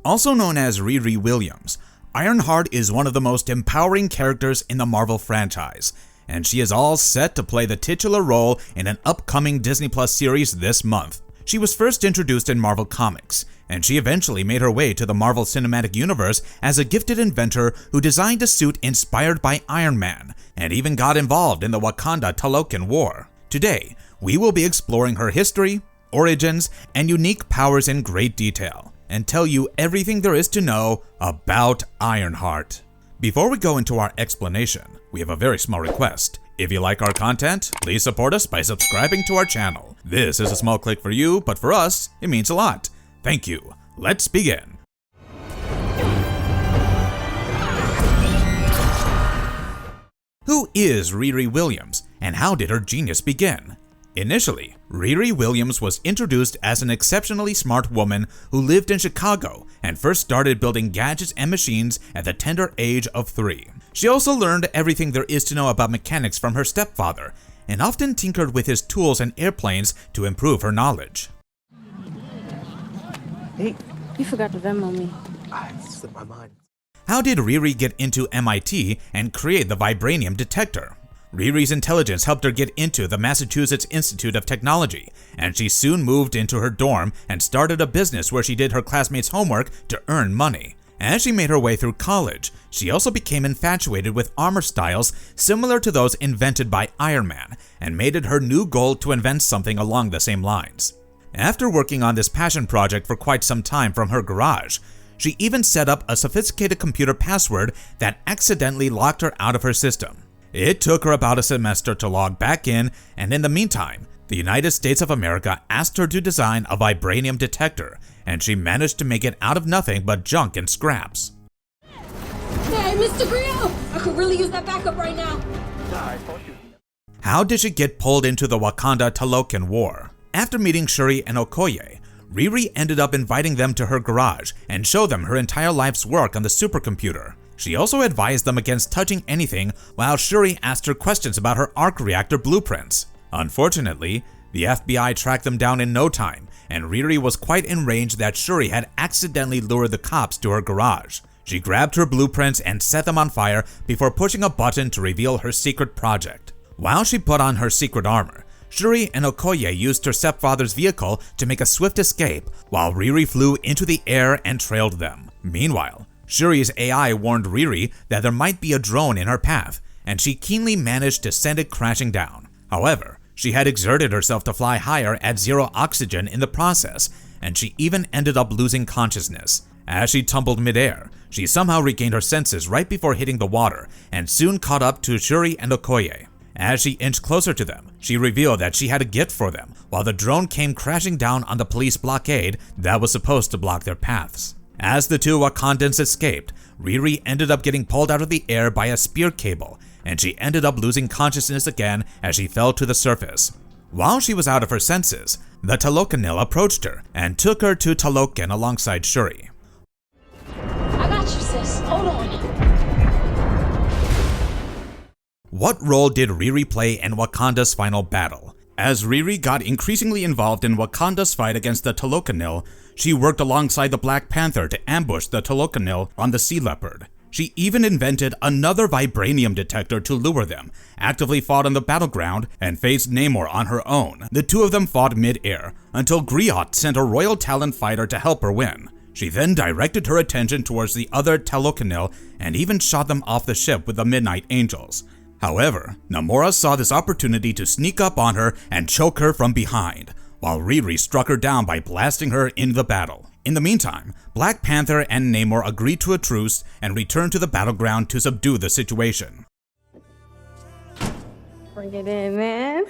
Also known as Riri Williams, Ironheart is one of the most empowering characters in the Marvel franchise, and she is all set to play the titular role in an upcoming Disney Plus series this month. She was first introduced in Marvel Comics, and she eventually made her way to the Marvel Cinematic Universe as a gifted inventor who designed a suit inspired by Iron Man, and even got involved in the Wakanda-Talokan War. Today, we will be exploring her history, origins, and unique powers in great detail, and tell you everything there is to know about Ironheart. Before we go into our explanation, we have a very small request. If you like our content, please support us by subscribing to our channel. This is a small click for you, but for us, it means a lot. Thank you. Let's begin. Who is Riri Williams, and how did her genius begin? Initially, Riri Williams was introduced as an exceptionally smart woman who lived in Chicago and first started building gadgets and machines at the tender age of 3. She also learned everything there is to know about mechanics from her stepfather, and often tinkered with his tools and airplanes to improve her knowledge. Hey. You forgot to Venmo me. It slipped my mind. How did Riri get into MIT and create the vibranium detector? Riri's intelligence helped her get into the Massachusetts Institute of Technology, and she soon moved into her dorm and started a business where she did her classmates' homework to earn money. As she made her way through college, she also became infatuated with armor styles similar to those invented by Iron Man, and made it her new goal to invent something along the same lines. After working on this passion project for quite some time from her garage, she even set up a sophisticated computer password that accidentally locked her out of her system. It took her about a semester to log back in, and in the meantime, the United States of America asked her to design a vibranium detector, and she managed to make it out of nothing but junk and scraps. Hey, Mr. Grillo! I could really use that backup right now. How did she get pulled into the Wakanda-Talokan War? After meeting Shuri and Okoye, Riri ended up inviting them to her garage and showed them her entire life's work on the supercomputer. She also advised them against touching anything while Shuri asked her questions about her arc reactor blueprints. Unfortunately, the FBI tracked them down in no time, and Riri was quite enraged that Shuri had accidentally lured the cops to her garage. She grabbed her blueprints and set them on fire before pushing a button to reveal her secret project. While she put on her secret armor, Shuri and Okoye used her stepfather's vehicle to make a swift escape, while Riri flew into the air and trailed them. Meanwhile, Shuri's AI warned Riri that there might be a drone in her path, and she keenly managed to send it crashing down. However, she had exerted herself to fly higher at 0 oxygen in the process, and she even ended up losing consciousness. As she tumbled midair, she somehow regained her senses right before hitting the water, and soon caught up to Shuri and Okoye. As she inched closer to them, she revealed that she had a gift for them, while the drone came crashing down on the police blockade that was supposed to block their paths. As the two Wakandans escaped, Riri ended up getting pulled out of the air by a spear cable, and she ended up losing consciousness again as she fell to the surface. While she was out of her senses, the Talokanil approached her and took her to Talokan alongside Shuri. I got you, sis. Hold on. What role did Riri play in Wakanda's final battle? As Riri got increasingly involved in Wakanda's fight against the Talokanil, she worked alongside the Black Panther to ambush the Talokanil on the Sea Leopard. She even invented another vibranium detector to lure them, actively fought on the battleground, and faced Namor on her own. The two of them fought mid-air, until Griot sent a Royal Talon fighter to help her win. She then directed her attention towards the other Talokanil and even shot them off the ship with the Midnight Angels. However, Namora saw this opportunity to sneak up on her and choke her from behind, while Riri struck her down by blasting her into the battle. In the meantime, Black Panther and Namor agreed to a truce and returned to the battleground to subdue the situation. Bring it in, man.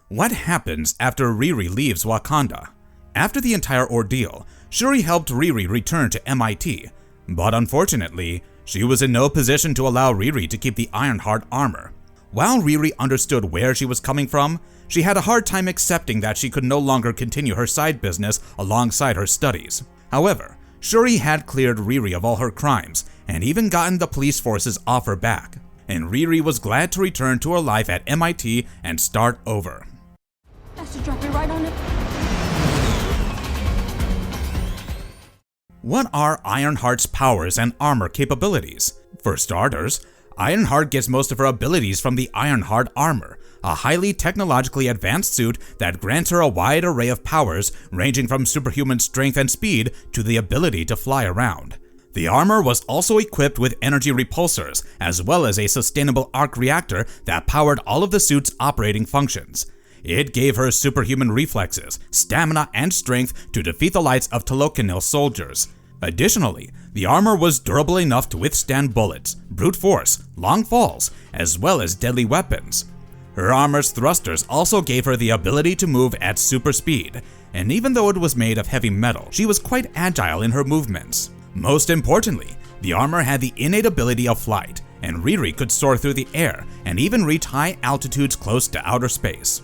What happens after Riri leaves Wakanda? After the entire ordeal, Shuri helped Riri return to MIT, but unfortunately, she was in no position to allow Riri to keep the Ironheart armor. While Riri understood where she was coming from, she had a hard time accepting that she could no longer continue her side business alongside her studies. However, Shuri had cleared Riri of all her crimes and even gotten the police force's offer back, and Riri was glad to return to her life at MIT and start over. That's to drop it right on it. What are Ironheart's powers and armor capabilities? For starters, Ironheart gets most of her abilities from the Ironheart armor, a highly technologically advanced suit that grants her a wide array of powers ranging from superhuman strength and speed to the ability to fly around. The armor was also equipped with energy repulsors, as well as a sustainable arc reactor that powered all of the suit's operating functions. It gave her superhuman reflexes, stamina, and strength to defeat the likes of Talokan soldiers. Additionally, the armor was durable enough to withstand bullets, brute force, long falls, as well as deadly weapons. Her armor's thrusters also gave her the ability to move at super speed, and even though it was made of heavy metal, she was quite agile in her movements. Most importantly, the armor had the innate ability of flight, and Riri could soar through the air and even reach high altitudes close to outer space.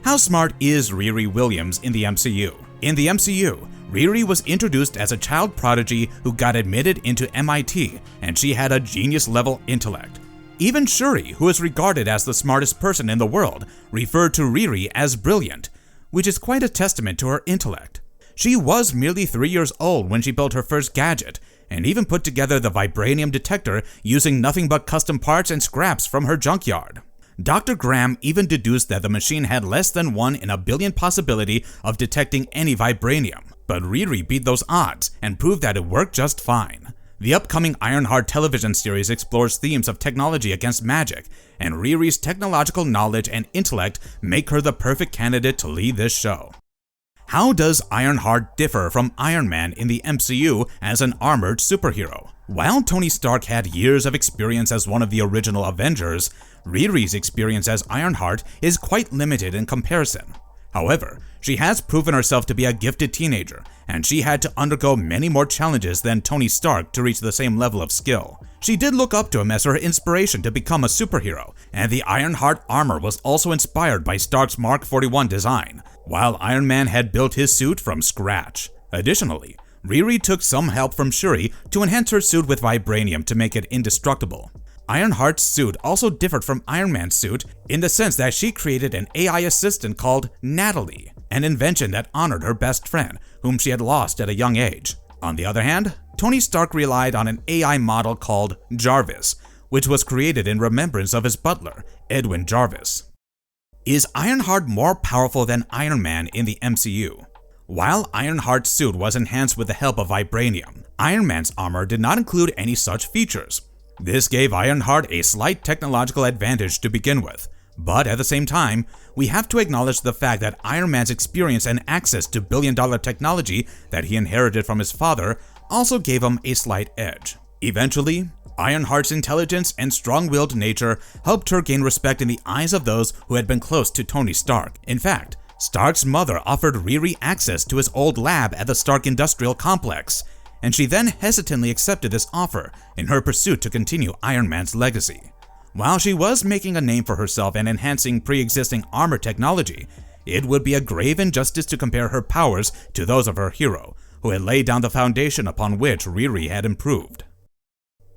How smart is Riri Williams in the MCU? In the MCU, Riri was introduced as a child prodigy who got admitted into MIT, and she had a genius-level intellect. Even Shuri, who is regarded as the smartest person in the world, referred to Riri as brilliant, which is quite a testament to her intellect. She was merely 3 years old when she built her first gadget, and even put together the vibranium detector using nothing but custom parts and scraps from her junkyard. Dr. Graham even deduced that the machine had less than 1 in a billion possibility of detecting any vibranium, but Riri beat those odds and proved that it worked just fine. The upcoming Ironheart television series explores themes of technology against magic, and Riri's technological knowledge and intellect make her the perfect candidate to lead this show. How does Ironheart differ from Iron Man in the MCU as an armored superhero? While Tony Stark had years of experience as one of the original Avengers, Riri's experience as Ironheart is quite limited in comparison. However, she has proven herself to be a gifted teenager, and she had to undergo many more challenges than Tony Stark to reach the same level of skill. She did look up to him as her inspiration to become a superhero, and the Ironheart armor was also inspired by Stark's Mark 41 design, while Iron Man had built his suit from scratch. Additionally, Riri took some help from Shuri to enhance her suit with vibranium to make it indestructible. Ironheart's suit also differed from Iron Man's suit in the sense that she created an AI assistant called Natalie, an invention that honored her best friend, whom she had lost at a young age. On the other hand, Tony Stark relied on an AI model called Jarvis, which was created in remembrance of his butler, Edwin Jarvis. Is Ironheart more powerful than Iron Man in the MCU? While Ironheart's suit was enhanced with the help of vibranium, Iron Man's armor did not include any such features. This gave Ironheart a slight technological advantage to begin with, but at the same time, we have to acknowledge the fact that Iron Man's experience and access to billion-dollar technology that he inherited from his father also gave him a slight edge. Eventually, Ironheart's intelligence and strong-willed nature helped her gain respect in the eyes of those who had been close to Tony Stark. In fact, Stark's mother offered Riri access to his old lab at the Stark Industrial Complex, and she then hesitantly accepted this offer in her pursuit to continue Iron Man's legacy. While she was making a name for herself and enhancing pre-existing armor technology, it would be a grave injustice to compare her powers to those of her hero, who had laid down the foundation upon which Riri had improved.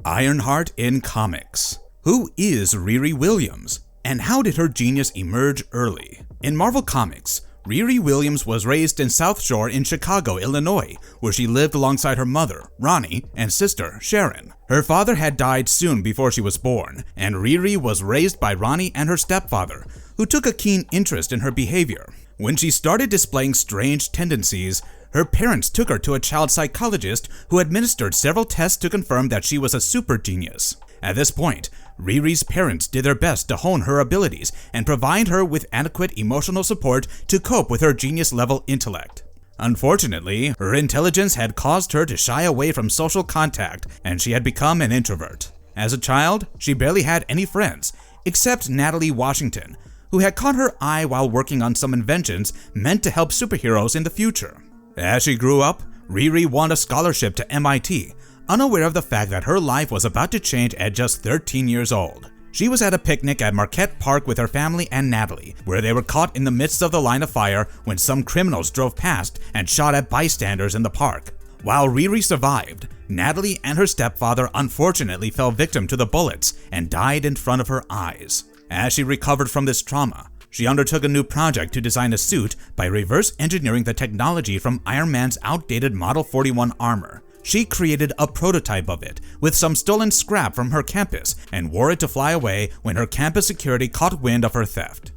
Ironheart in comics. Who is Riri Williams, and how did her genius emerge early? In Marvel Comics, Riri Williams was raised in South Shore in Chicago, Illinois, where she lived alongside her mother, Ronnie, and sister, Sharon. Her father had died soon before she was born, and Riri was raised by Ronnie and her stepfather, who took a keen interest in her behavior. When she started displaying strange tendencies, her parents took her to a child psychologist who administered several tests to confirm that she was a super genius. At this point, Riri's parents did their best to hone her abilities and provide her with adequate emotional support to cope with her genius-level intellect. Unfortunately, her intelligence had caused her to shy away from social contact, and she had become an introvert. As a child, she barely had any friends, except Natalie Washington, who had caught her eye while working on some inventions meant to help superheroes in the future. As she grew up, Riri won a scholarship to MIT, unaware of the fact that her life was about to change at just 13 years old. She was at a picnic at Marquette Park with her family and Natalie, where they were caught in the midst of the line of fire when some criminals drove past and shot at bystanders in the park. While Riri survived, Natalie and her stepfather unfortunately fell victim to the bullets and died in front of her eyes. As she recovered from this trauma, she undertook a new project to design a suit by reverse engineering the technology from Iron Man's outdated Model 41 armor. she created a prototype of it with some stolen scrap from her campus and wore it to fly away when her campus security caught wind of her theft.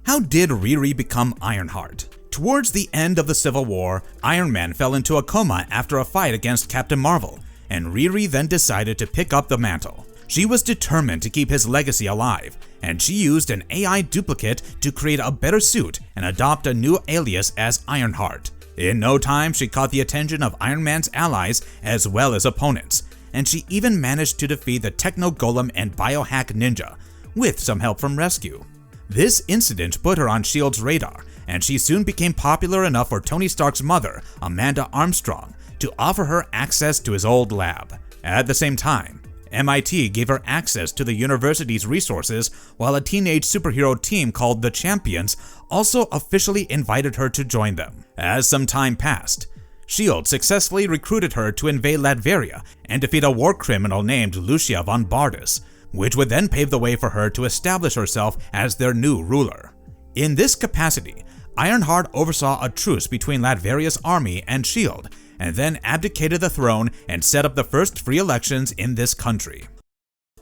How did Riri become Ironheart? Towards the end of the Civil War, Iron Man fell into a coma after a fight against Captain Marvel, and Riri then decided to pick up the mantle. She was determined to keep his legacy alive, and she used an AI duplicate to create a better suit and adopt a new alias as Ironheart. In no time, she caught the attention of Iron Man's allies as well as opponents, and she even managed to defeat the Techno Golem and Biohack Ninja, with some help from Rescue. This incident put her on S.H.I.E.L.D.'s radar, and she soon became popular enough for Tony Stark's mother, Amanda Armstrong, to offer her access to his old lab. At the same time, MIT gave her access to the university's resources, while a teenage superhero team called the Champions also officially invited her to join them. As some time passed, S.H.I.E.L.D. successfully recruited her to invade Latveria and defeat a war criminal named Lucia von Bardus, which would then pave the way for her to establish herself as their new ruler. In this capacity, Ironheart oversaw a truce between Latveria's army and S.H.I.E.L.D., and then abdicated the throne and set up the first free elections in this country.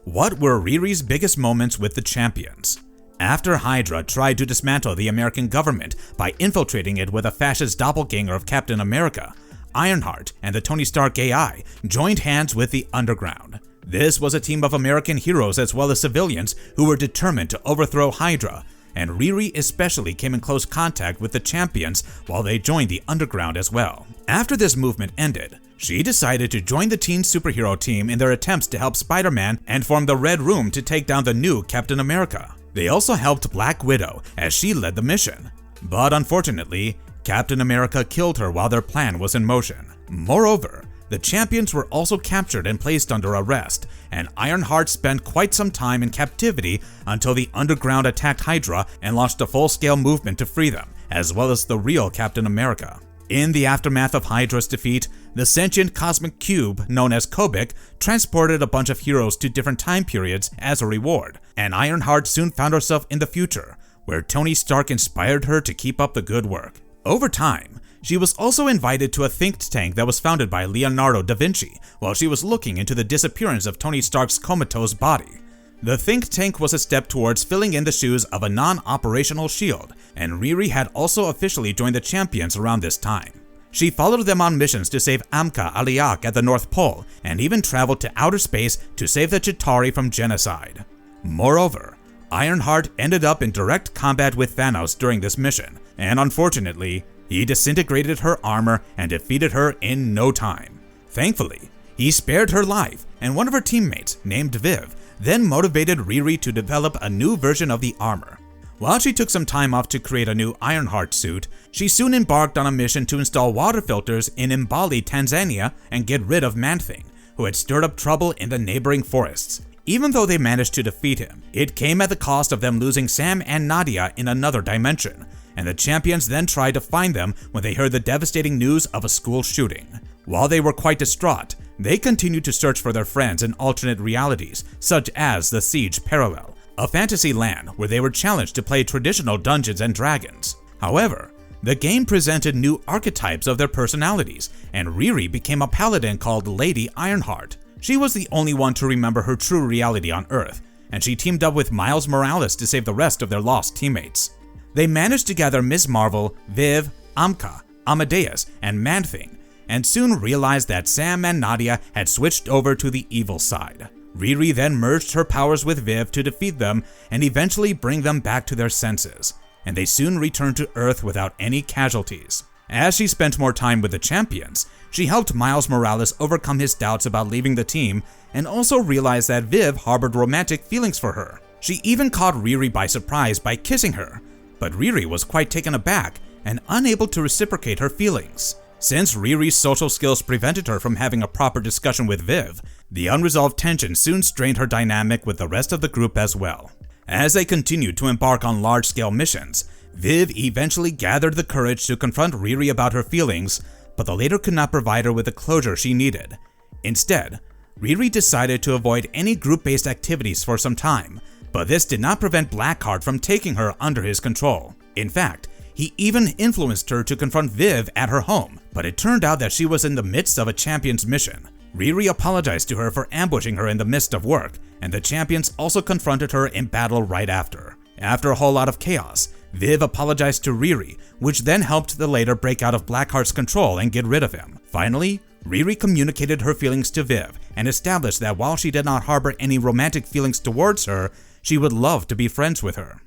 What were Riri's biggest moments with the Champions? After Hydra tried to dismantle the American government by infiltrating it with a fascist doppelganger of Captain America, Ironheart and the Tony Stark AI joined hands with the Underground. This was a team of American heroes as well as civilians who were determined to overthrow Hydra, and Riri especially came in close contact with the Champions while they joined the Underground as well. After this movement ended, she decided to join the teen superhero team in their attempts to help Spider-Man and form the Red Room to take down the new Captain America. They also helped Black Widow as she led the mission. But unfortunately, Captain America killed her while their plan was in motion. Moreover, the Champions were also captured and placed under arrest, and Ironheart spent quite some time in captivity until the Underground attacked Hydra and launched a full-scale movement to free them, as well as the real Captain America. In the aftermath of Hydra's defeat, the sentient cosmic cube known as Kobik transported a bunch of heroes to different time periods as a reward, and Ironheart soon found herself in the future, where Tony Stark inspired her to keep up the good work. Over time, she was also invited to a think tank that was founded by Leonardo da Vinci while she was looking into the disappearance of Tony Stark's comatose body. The think tank was a step towards filling in the shoes of a non-operational S.H.I.E.L.D., and Riri had also officially joined the Champions around this time. She followed them on missions to save Amka Aliak at the North Pole, and even traveled to outer space to save the Chitauri from genocide. Moreover, Ironheart ended up in direct combat with Thanos during this mission, and unfortunately, he disintegrated her armor and defeated her in no time. Thankfully, he spared her life, and one of her teammates, named Viv, then motivated Riri to develop a new version of the armor. While she took some time off to create a new Ironheart suit, she soon embarked on a mission to install water filters in Mbali, Tanzania, and get rid of Man-Thing, who had stirred up trouble in the neighboring forests. Even though they managed to defeat him, it came at the cost of them losing Sam and Nadia in another dimension, and the Champions then tried to find them when they heard the devastating news of a school shooting. While they were quite distraught, they continued to search for their friends in alternate realities, such as the Siege Parallel, a fantasy land where they were challenged to play traditional Dungeons and Dragons. However, the game presented new archetypes of their personalities, and Riri became a paladin called Lady Ironheart. She was the only one to remember her true reality on Earth, and she teamed up with Miles Morales to save the rest of their lost teammates. They managed to gather Ms. Marvel, Viv, Amka, Amadeus, and Man-Thing, and soon realized that Sam and Nadia had switched over to the evil side. Riri then merged her powers with Viv to defeat them and eventually bring them back to their senses, and they soon returned to Earth without any casualties. As she spent more time with the Champions, she helped Miles Morales overcome his doubts about leaving the team and also realized that Viv harbored romantic feelings for her. She even caught Riri by surprise by kissing her, but Riri was quite taken aback and unable to reciprocate her feelings. Since Riri's social skills prevented her from having a proper discussion with Viv, the unresolved tension soon strained her dynamic with the rest of the group as well. As they continued to embark on large-scale missions, Viv eventually gathered the courage to confront Riri about her feelings, but the latter could not provide her with the closure she needed. Instead, Riri decided to avoid any group-based activities for some time, but this did not prevent Blackheart from taking her under his control. In fact, he even influenced her to confront Viv at her home, but it turned out that she was in the midst of a champion's mission. Riri apologized to her for ambushing her in the midst of work, and the champions also confronted her in battle right after. After a whole lot of chaos, Viv apologized to Riri, which then helped the later break out of Blackheart's control and get rid of him. Finally, Riri communicated her feelings to Viv and established that while she did not harbor any romantic feelings towards her, she would love to be friends with her.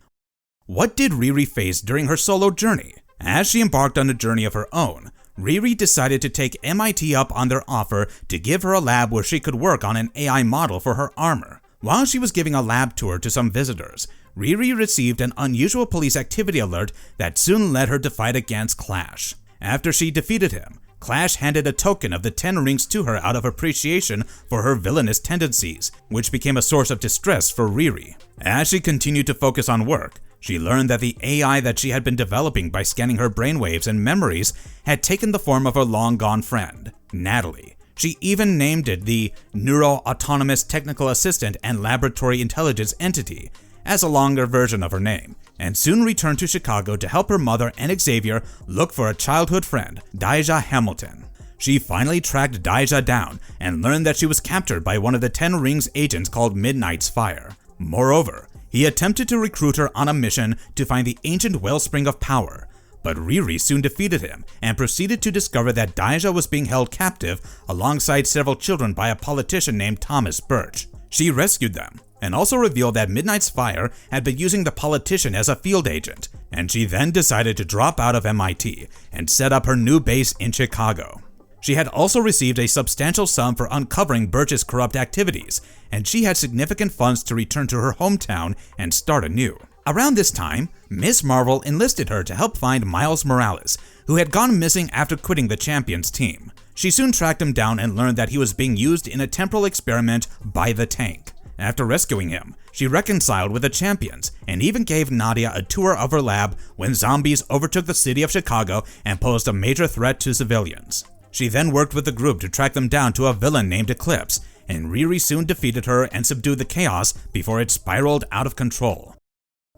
What did Riri face during her solo journey? As she embarked on a journey of her own, Riri decided to take MIT up on their offer to give her a lab where she could work on an AI model for her armor. While she was giving a lab tour to some visitors, Riri received an unusual police activity alert that soon led her to fight against Clash. After she defeated him, Clash handed a token of the 10 rings to her out of appreciation for her villainous tendencies, which became a source of distress for Riri. As she continued to focus on work, she learned that the AI that she had been developing by scanning her brainwaves and memories had taken the form of her long-gone friend, Natalie. She even named it the Neuro-Autonomous Technical Assistant and Laboratory Intelligence Entity, as a longer version of her name, and soon returned to Chicago to help her mother and Xavier look for a childhood friend, Daija Hamilton. She finally tracked Daija down and learned that she was captured by one of the 10 Rings agents called Midnight's Fire. Moreover, he attempted to recruit her on a mission to find the ancient wellspring of power, but Riri soon defeated him and proceeded to discover that Daija was being held captive alongside several children by a politician named Thomas Birch. She rescued them, and also revealed that Midnight's Fire had been using the politician as a field agent, and she then decided to drop out of MIT and set up her new base in Chicago. She had also received a substantial sum for uncovering Birch's corrupt activities, and she had significant funds to return to her hometown and start anew. Around this time, Ms. Marvel enlisted her to help find Miles Morales, who had gone missing after quitting the Champions team. She soon tracked him down and learned that he was being used in a temporal experiment by the Tank. After rescuing him, she reconciled with the Champions and even gave Nadia a tour of her lab when zombies overtook the city of Chicago and posed a major threat to civilians. She then worked with the group to track them down to a villain named Eclipse, and Riri soon defeated her and subdued the chaos before it spiraled out of control.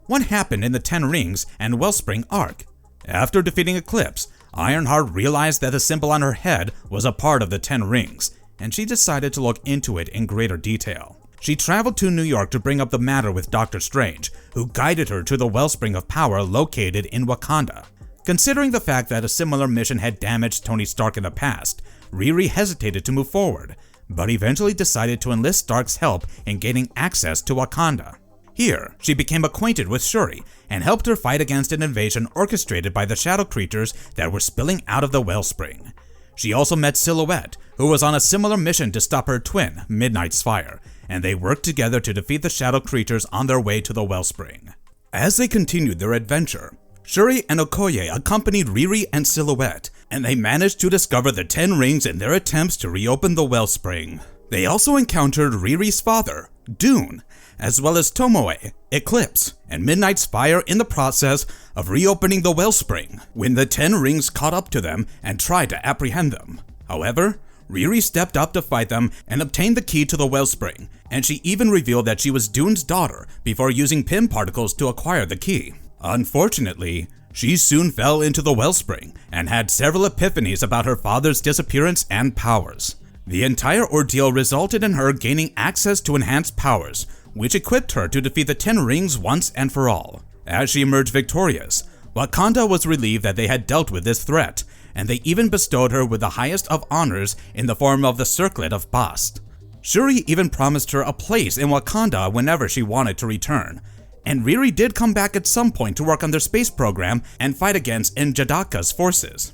What happened in the 10 Rings and Wellspring arc? After defeating Eclipse, Ironheart realized that the symbol on her head was a part of the 10 Rings, and she decided to look into it in greater detail. She traveled to New York to bring up the matter with Doctor Strange, who guided her to the Wellspring of Power located in Wakanda. Considering the fact that a similar mission had damaged Tony Stark in the past, Riri hesitated to move forward, but eventually decided to enlist Stark's help in gaining access to Wakanda. Here, she became acquainted with Shuri and helped her fight against an invasion orchestrated by the shadow creatures that were spilling out of the Wellspring. She also met Silhouette, who was on a similar mission to stop her twin, Midnight's Fire, and they worked together to defeat the shadow creatures on their way to the Wellspring. As they continued their adventure, Shuri and Okoye accompanied Riri and Silhouette, and they managed to discover the 10 Rings in their attempts to reopen the Wellspring. They also encountered Riri's father, Dune, as well as Tomoe, Eclipse, and Midnight's Fire in the process of reopening the Wellspring when the 10 Rings caught up to them and tried to apprehend them. However, Riri stepped up to fight them and obtained the key to the Wellspring, and she even revealed that she was Dune's daughter before using Pym particles to acquire the key. Unfortunately, she soon fell into the Wellspring and had several epiphanies about her father's disappearance and powers. The entire ordeal resulted in her gaining access to enhanced powers, which equipped her to defeat the 10 Rings once and for all. As she emerged victorious, Wakanda was relieved that they had dealt with this threat, and they even bestowed her with the highest of honors in the form of the Circlet of Bast. Shuri even promised her a place in Wakanda whenever she wanted to return, and Riri did come back at some point to work on their space program and fight against N'Jadaka's forces.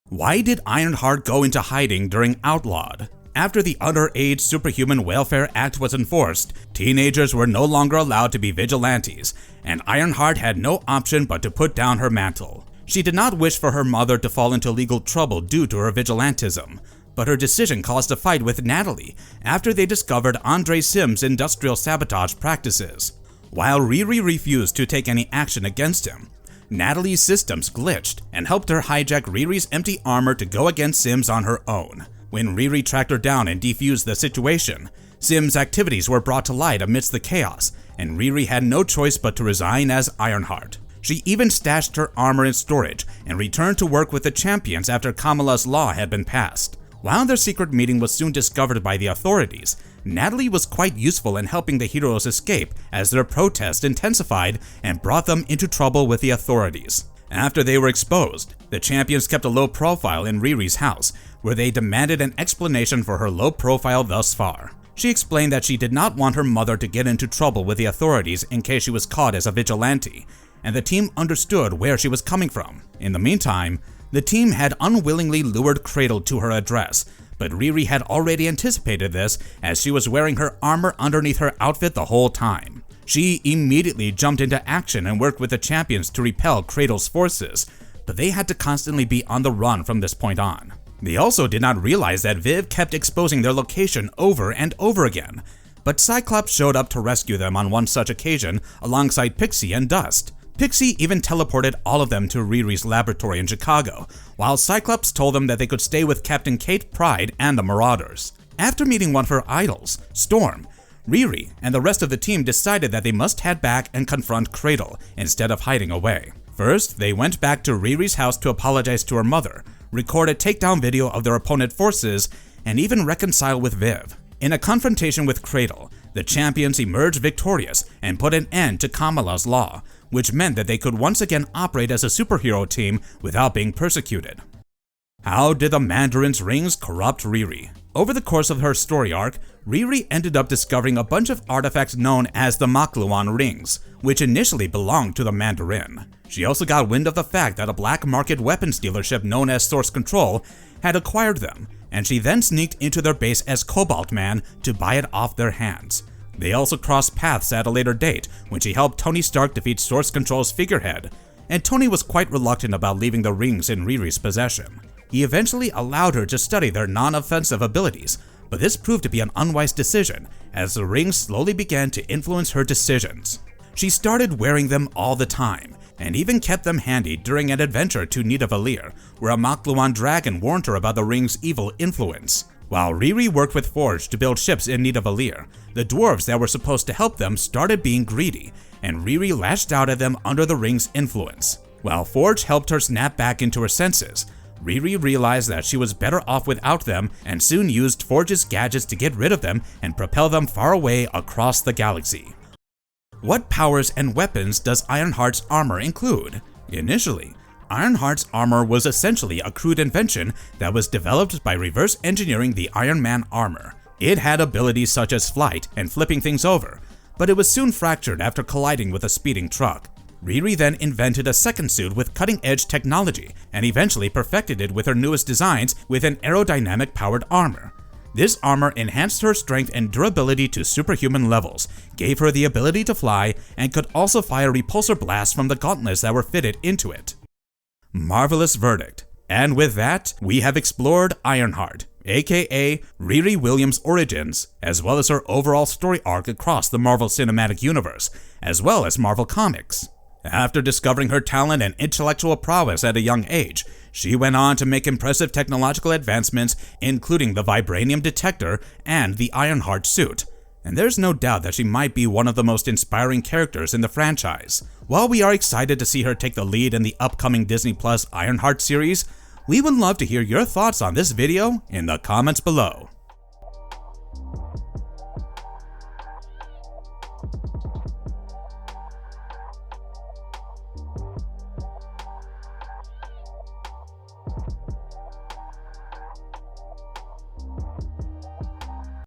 Why did Ironheart go into hiding during Outlawed? After the Underage Superhuman Welfare Act was enforced, teenagers were no longer allowed to be vigilantes, and Ironheart had no option but to put down her mantle. She did not wish for her mother to fall into legal trouble due to her vigilantism, but her decision caused a fight with Natalie after they discovered Andre Sim's industrial sabotage practices. While Riri refused to take any action against him, Natalie's systems glitched and helped her hijack Riri's empty armor to go against Sims on her own. When Riri tracked her down and defused the situation, Sim's activities were brought to light amidst the chaos, and Riri had no choice but to resign as Ironheart. She even stashed her armor in storage and returned to work with the champions after Kamala's law had been passed. While their secret meeting was soon discovered by the authorities, Natalie was quite useful in helping the heroes escape as their protest intensified and brought them into trouble with the authorities. After they were exposed, the champions kept a low profile in Riri's house, where they demanded an explanation for her low profile thus far. She explained that she did not want her mother to get into trouble with the authorities in case she was caught as a vigilante, and the team understood where she was coming from. In the meantime, the team had unwillingly lured Cradle to her address, but Riri had already anticipated this as she was wearing her armor underneath her outfit the whole time. She immediately jumped into action and worked with the champions to repel Cradle's forces, but they had to constantly be on the run from this point on. They also did not realize that Viv kept exposing their location over and over again, but Cyclops showed up to rescue them on one such occasion alongside Pixie and Dust. Pixie even teleported all of them to Riri's laboratory in Chicago, while Cyclops told them that they could stay with Captain Kate Pryde and the Marauders. After meeting one of her idols, Storm, Riri and the rest of the team decided that they must head back and confront Cradle instead of hiding away. First, they went back to Riri's house to apologize to her mother, record a takedown video of their opponent forces, and even reconcile with Viv. In a confrontation with Cradle, the champions emerged victorious and put an end to Kamala's law, which meant that they could once again operate as a superhero team without being persecuted. How did the Mandarin's rings corrupt Riri? Over the course of her story arc, Riri ended up discovering a bunch of artifacts known as the Makluan rings, which initially belonged to the Mandarin. She also got wind of the fact that a black market weapons dealership known as Source Control had acquired them, and she then sneaked into their base as Cobalt Man to buy it off their hands. They also crossed paths at a later date when she helped Tony Stark defeat Source Control's figurehead, and Tony was quite reluctant about leaving the rings in Riri's possession. He eventually allowed her to study their non-offensive abilities, but this proved to be an unwise decision as the rings slowly began to influence her decisions. She started wearing them all the time, and even kept them handy during an adventure to Nidavellir, where a Makluan dragon warned her about the ring's evil influence. While Riri worked with Forge to build ships in Nidavellir, the dwarves that were supposed to help them started being greedy, and Riri lashed out at them under the ring's influence. While Forge helped her snap back into her senses, Riri realized that she was better off without them and soon used Forge's gadgets to get rid of them and propel them far away across the galaxy. What powers and weapons does Ironheart's armor include? Initially, Ironheart's armor was essentially a crude invention that was developed by reverse engineering the Iron Man armor. It had abilities such as flight and flipping things over, but it was soon fractured after colliding with a speeding truck. Riri then invented a second suit with cutting-edge technology and eventually perfected it with her newest designs with an aerodynamic-powered armor. This armor enhanced her strength and durability to superhuman levels, gave her the ability to fly, and could also fire repulsor blasts from the gauntlets that were fitted into it. Marvelous verdict. And with that, we have explored Ironheart, aka Riri Williams' origins, as well as her overall story arc across the Marvel Cinematic Universe, as well as Marvel Comics. After discovering her talent and intellectual prowess at a young age, she went on to make impressive technological advancements, including the vibranium detector and the Ironheart suit. And there's no doubt that she might be one of the most inspiring characters in the franchise. While we are excited to see her take the lead in the upcoming Disney Plus Ironheart series, we would love to hear your thoughts on this video in the comments below.